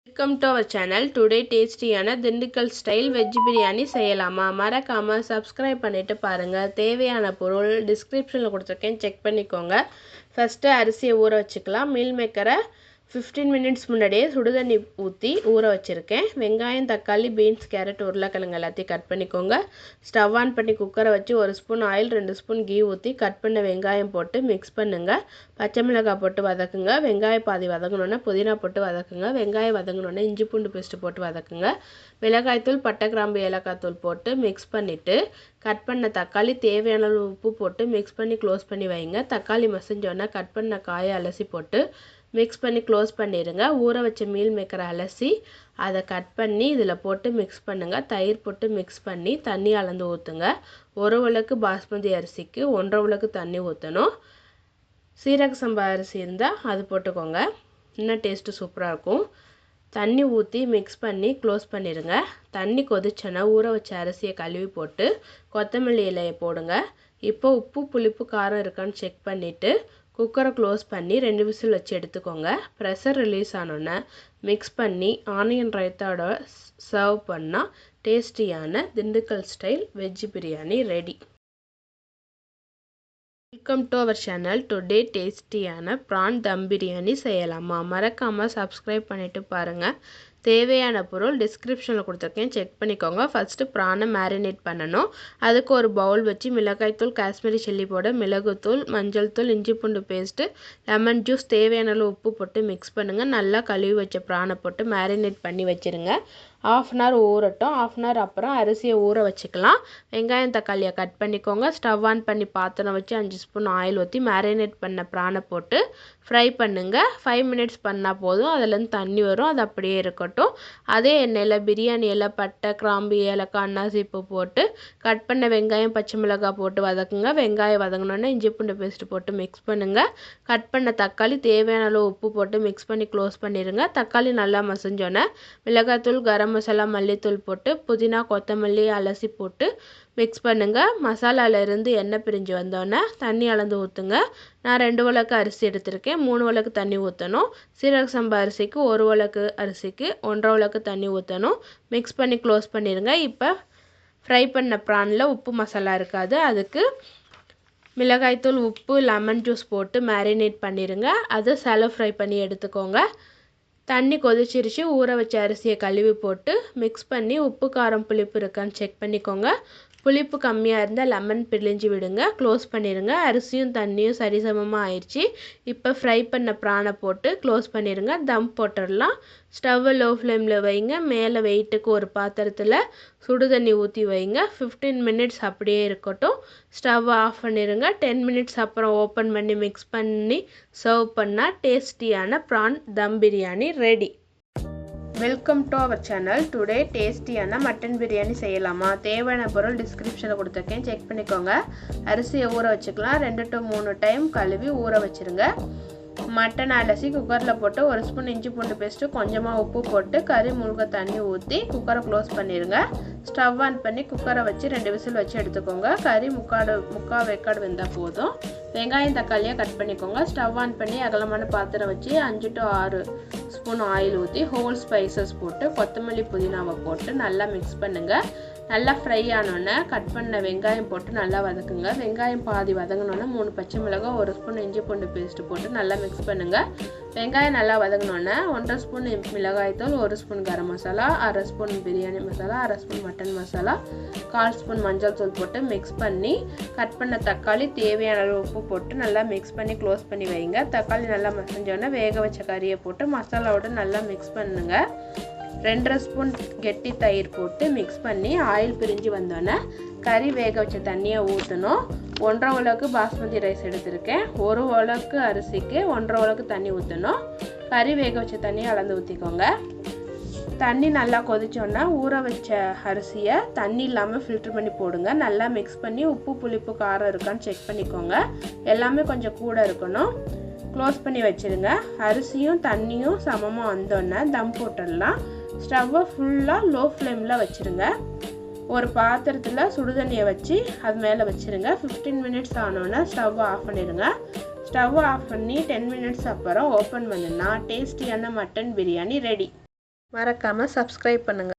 Welcome to our channel. Today டேஸ்டியான Dindigul style veg biryani செய்யலாமா? மறக்காம சப்ஸ்கிரைப் பண்ணிட்டு பாருங்க. தேவையான பொருள் டிஸ்கிரிப்ஷனில் கொடுத்துருக்கேன், செக் பண்ணிக்கோங்க. ஃபஸ்ட்டு அரிசியை ஊற வச்சுக்கலாம். மீல் மேக்கரை 15 மினிட்ஸ் முன்னாடியே சுடுதண்ணி ஊற்றி ஊற வச்சுருக்கேன். வெங்காயம், தக்காளி, பீன்ஸ், கேரட், உருளைக்கிழங்கு எல்லாத்தையும் கட் பண்ணிக்கோங்க. ஸ்டவ் ஆன் பண்ணி குக்கரை வச்சு 1 ஸ்பூன் ஆயில் 2 ஸ்பூன் கீ ஊற்றி கட் பண்ண வெங்காயம் போட்டு மிக்ஸ் பண்ணுங்கள். பச்சை மிளகாய் போட்டு வதக்குங்க. வெங்காயம் பாதி வதங்கினோன்னே புதினா போட்டு வதக்குங்க. வெங்காயம் வதங்கினோன்னே இஞ்சி பூண்டு பேஸ்ட்டு போட்டு வதக்குங்க. மிளகாய்த்தூள், பட்டை, கிராம்பு, ஏலக்காய் தூள் போட்டு மிக்ஸ் பண்ணிவிட்டு கட் பண்ண தக்காளி, தேவையான அளவு உப்பு போட்டு மிக்ஸ் பண்ணி க்ளோஸ் பண்ணி வைங்க. தக்காளி மசிஞ்சோன்னே கட் பண்ண காயை அலசி போட்டு மிக்ஸ் பண்ணி க்ளோஸ் பண்ணிடுங்க. ஊற வச்ச மீல் மேக்கரை அலசி அதை கட் பண்ணி இதில் போட்டு மிக்ஸ் பண்ணுங்கள். தயிர் போட்டு மிக்ஸ் பண்ணி தண்ணி அளந்து ஊற்றுங்க. 1 உலக்கு பாஸ்மதி அரிசிக்கு 1.5 உலக்கு தண்ணி ஊற்றணும். சீரக சம்பா அரிசி இருந்தால் அது போட்டுக்கோங்க, இன்னும் டேஸ்ட்டு சூப்பராக இருக்கும். தண்ணி ஊற்றி மிக்ஸ் பண்ணி க்ளோஸ் பண்ணிடுங்க. தண்ணி கொதிச்சோன்னா ஊற வச்ச அரிசியை கழுவி போட்டு கொத்தமல்லி இலையை போடுங்க. இப்போ உப்பு, புளிப்பு, காரம் இருக்கான்னு செக் பண்ணிவிட்டு குக்கரை க்ளோஸ் பண்ணி 2 விசில் வச்சு எடுத்துக்கோங்க. ப்ரெஷர் ரிலீஸ் ஆனோன்னே மிக்ஸ் பண்ணி ஆனியன் ரைத்தாவோட சர்வ் பண்ணால் டேஸ்டியான Dindigul style veg biryani ready. Welcome to our channel. Today டேஸ்டியான ப்ரான் தம் பிரியாணி செய்யலாமா? மறக்காமல் சப்ஸ்கிரைப் பண்ணிவிட்டு பாருங்கள். தேவையான பொருள் டிஸ்கிரிப்ஷனில் கொடுத்துருக்கேன், செக் பண்ணிக்கோங்க. ஃபஸ்ட்டு ப்ரானை மேரினேட் பண்ணணும். அதுக்கு ஒரு பவுல் வச்சு மிளகாய்த்தூள், காஷ்மீரி சில்லி பவுடர், மிளகுத்தூள், மஞ்சள் தூள், இஞ்சி பூண்டு பேஸ்ட்டு, லெமன் ஜூஸ், தேவையான அளவு உப்பு போட்டு மிக்ஸ் பண்ணுங்கள். நல்லா கழுவி வச்ச ப்ரானை போட்டு மேரினேட் பண்ணி வச்சுருங்க. 1/2 அன் ஹவர் ஊறட்டும். 1/2 அன் ஹவர் அப்புறம் அரிசியை ஊற வச்சுக்கலாம். வெங்காயம், தக்காளியை கட் பண்ணிக்கோங்க. ஸ்டவ் ஆன் பண்ணி பாத்திரம் வச்சு 5 ஸ்பூன் ஆயில் ஊற்றி மேரினேட் பண்ண ப்ரானை போட்டு ஃப்ரை பண்ணுங்கள். 5 மினிட்ஸ் பண்ணால் போதும். அதுலேருந்து தண்ணி வரும், அது அப்படியே இருக்கட்டும். அதே எண்ணெயில் பிரியாணி இலை, பட்டை, கிராம்பு, ஏலக்காய், அன்னாசிப்பூ போட்டு கட் பண்ண வெங்காயம், பச்சை மிளகாய் போட்டு வதக்குங்க. வெங்காயம் வதங்கினோன்னே இஞ்சி பூண்டு பேஸ்ட்டு போட்டு மிக்ஸ் பண்ணுங்கள். கட் பண்ண தக்காளி, தேவையான அளவு உப்பு போட்டு மிக்ஸ் பண்ணி க்ளோஸ் பண்ணிடுங்க. தக்காளி நல்லா மசிஞ்சோன்னே மிளகாய்த்தூள், கரம் மசாலா, மல்லித்தூள் போட்டு புதினா, கொத்தமல்லி அலசி போட்டு மிக்ஸ் பண்ணுங்கள். மசாலாவிலேருந்து எண்ணெய் பிரிஞ்சு வந்தோடனே தண்ணி அளந்து ஊற்றுங்க. நான் 2 உலக்கு அரிசி எடுத்திருக்கேன், 3 உலக்கு தண்ணி ஊற்றணும். சீரக சம்பா அரிசிக்கு 1 உலக்கு அரிசிக்கு 1.5 உலக்கு தண்ணி ஊற்றணும். மிக்ஸ் பண்ணி க்ளோஸ் பண்ணிடுங்க. இப்போ ஃப்ரை பண்ண ப்ரானில் உப்பு மசாலா இருக்காது, அதுக்கு மிளகாய்த்தூள், உப்பு, லெமன் ஜூஸ் போட்டு மேரினேட் பண்ணிடுங்க. அதை சேலோ ஃப்ரை பண்ணி எடுத்துக்கோங்க. தண்ணி கொதிச்சிருச்சு. ஊற வச்ச அரிசியை கழுவி போட்டு மிக்ஸ் பண்ணி உப்பு, காரம், புளிப்பு இருக்கான்னு செக் பண்ணிக்கோங்க. புளிப்பு கம்மியாக இருந்தால் லெமன் பிழிஞ்சு விடுங்க. க்ளோஸ் பண்ணிடுங்க. அரிசியும் தண்ணியும் சரிசமமாக ஆயிடுச்சு. இப்போ ஃப்ரை பண்ண ப்ரானை போட்டு க்ளோஸ் பண்ணிடுங்க. தம் போட்டுடலாம். ஸ்டவ்வை லோ ஃப்ளேமில் வைங்க. மேலே வெயிட்டுக்கு ஒரு பாத்திரத்தில் சுடு தண்ணி ஊற்றி வைங்க. 15 மினிட்ஸ் அப்படியே இருக்கட்டும். ஸ்டவ் ஆஃப் பண்ணிடுங்க. 10 மினிட்ஸ் அப்புறம் ஓப்பன் பண்ணி மிக்ஸ் பண்ணி சர்வ் பண்ணால் டேஸ்டியான prawn dum biryani ready. Welcome to our channel. Today டேஸ்டியான மட்டன் பிரியாணி செய்யலாமா? தேவையான பொருள் டிஸ்கிரிப்ஷனில் கொடுத்துருக்கேன், செக் பண்ணிக்கோங்க. அரிசியை ஊற வச்சுக்கலாம். 2 to 3 டைம் கழுவி ஊற வச்சுருங்க. மட்டன் அலசி குக்கரில் போட்டு 1 ஸ்பூன் இஞ்சி பூண்டு பேஸ்ட்டு, கொஞ்சமாக உப்பு போட்டு கறி முழுக்க தண்ணி ஊற்றி குக்கரை க்ளோஸ் பண்ணிடுங்க. ஸ்டவ் ஆன் பண்ணி குக்கரை வச்சு 2 விசில் வச்சு எடுத்துக்கோங்க. கறி முக்கால் வேக்காடு வெந்தால் போதும். வெங்காயம், தக்காளியை கட் பண்ணிக்கோங்க. ஸ்டவ் ஆன் பண்ணி அகலமான பாத்திரம் வச்சு 5 to 6 ஸ்பூன் ஆயில் ஊற்றி ஹோல் ஸ்பைசஸ் போட்டு கொத்தமல்லி, புதினாவை போட்டு நல்லா மிக்ஸ் பண்ணுங்கள். நல்லா ஃப்ரை ஆனோன்னே கட் பண்ண வெங்காயம் போட்டு நல்லா வதக்குங்க. வெங்காயம் பாதி வதங்கினோன்னே 3 பச்சை மிளகாய், 1 ஸ்பூன் இஞ்சி பூண்டு பேஸ்ட்டு போட்டு நல்லா மிக்ஸ் பண்ணுங்கள். வெங்காயம் நல்லா வதங்கினோன்னே 1.5 ஸ்பூன் மிளகாய்த்தூள், 1 spoon garam masala, 1/2 spoon biryani masala, 1/2 spoon mutton masala, 1/4 spoon மஞ்சள் தூள் போட்டு மிக்ஸ் பண்ணி கட் பண்ண தக்காளி, தேவையான அளவு உப்பு போட்டு நல்லா மிக்ஸ் பண்ணி க்ளோஸ் பண்ணி வைங்க. தக்காளி நல்லா மசிஞ்சோன்னே வேக வச்ச கறியை போட்டு மசாலாவோட நல்லா மிக்ஸ் பண்ணுங்கள். 2.5 ஸ்பூன் கெட்டி தயிர் போட்டு மிக்ஸ் பண்ணி ஆயில் பிரிஞ்சு வந்தோன்னே கறி வேக வச்ச தண்ணியை ஊற்றணும். 1.5 உலக்கு பாஸ்மதி ரைஸ் எடுத்திருக்கேன். 1 உலக்கு அரிசிக்கு 1.5 உலக்கு தண்ணி ஊற்றணும். கறி வேக வச்ச தண்ணியை அளந்து ஊற்றிக்கோங்க. தண்ணி நல்லா கொதிச்சோன்னா ஊற வச்ச அரிசியை தண்ணி இல்லாமல் ஃபில்ட்ரு பண்ணி போடுங்க. நல்லா மிக்ஸ் பண்ணி உப்பு, புளிப்பு, காரம் இருக்கான்னு செக் பண்ணிக்கோங்க. எல்லாமே கொஞ்சம் கூட இருக்கணும். க்ளோஸ் பண்ணி வச்சுருங்க. அரிசியும் தண்ணியும் சமமாக வந்தோன்னே தம் போட்டுடலாம். ஸ்டவ்வை ஃபுல்லாக லோ ஃப்ளேமில் வச்சுருங்க. ஒரு பாத்திரத்தில் சுடுதண்ணியை வச்சு அது மேலே வச்சுருங்க. 15 மினிட்ஸ் ஆனோன்னா ஸ்டவ் ஆஃப் பண்ணிடுங்க. ஸ்டவ் ஆஃப் பண்ணி 10 மினிட்ஸ் அப்புறம் ஓப்பன் பண்ணுன்னா டேஸ்டியான மட்டன் பிரியாணி ரெடி. மறக்காமல் சப்ஸ்கிரைப் பண்ணுங்கள்.